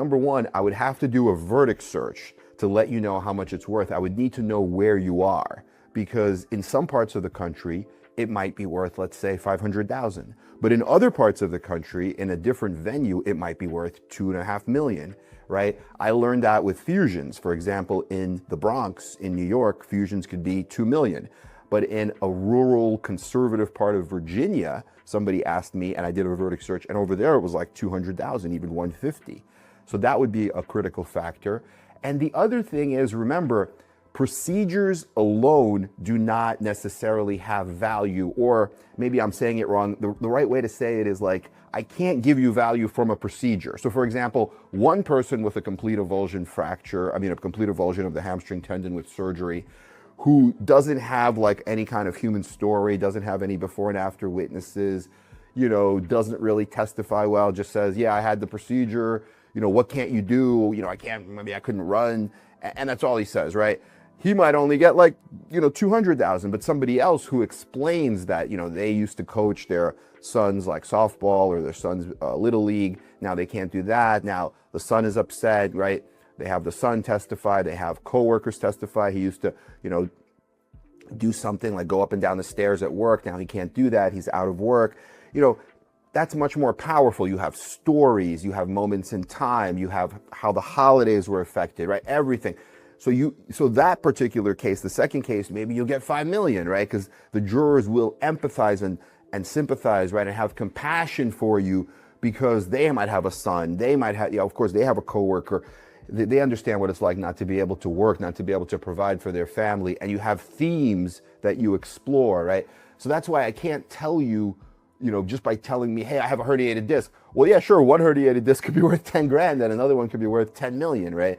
Number one, I would have to do a verdict search to let you know how much it's worth. I would need to know where you are because in some parts of the country, it might be worth, let's say, 500,000. But in other parts of the country, in a different venue, it might be worth 2.5 million, right? I learned that with fusions. For example, in the Bronx, in New York, fusions could be 2 million. But in a rural conservative part of Virginia, somebody asked me and I did a verdict search and over there it was like 200,000, even 150. So that would be a critical factor. And the other thing is, remember, procedures alone do not necessarily have value, or maybe I'm saying it wrong. The right way to say it is like, I can't give you value from a procedure. So for example, one person with a complete avulsion fracture, a complete avulsion of the hamstring tendon with surgery, who doesn't have like any kind of human story, doesn't have any before and after witnesses, doesn't really testify well, just says, yeah, I had the procedure, what can't you do? Maybe I couldn't run. And that's all he says, right? He might only get like, 200,000, but somebody else who explains that, they used to coach their sons like softball or their sons little league. Now they can't do that. Now the son is upset, right? They have the son testify. They have coworkers testify. He used to, do something like go up and down the stairs at work. Now he can't do that. He's out of work. That's much more powerful. You have stories, you have moments in time, you have how the holidays were affected, right? Everything. So that particular case, the second case, maybe you'll get 5 million, right? Because the jurors will empathize and sympathize, right? And have compassion for you because they might have a son. They might have, of course, they have a coworker. They understand what it's like not to be able to work, not to be able to provide for their family. And you have themes that you explore, right? So that's why I can't tell you, just by telling me, hey, I have a herniated disc. Well, yeah, sure, one herniated disc could be worth 10 grand and another one could be worth 10 million, right?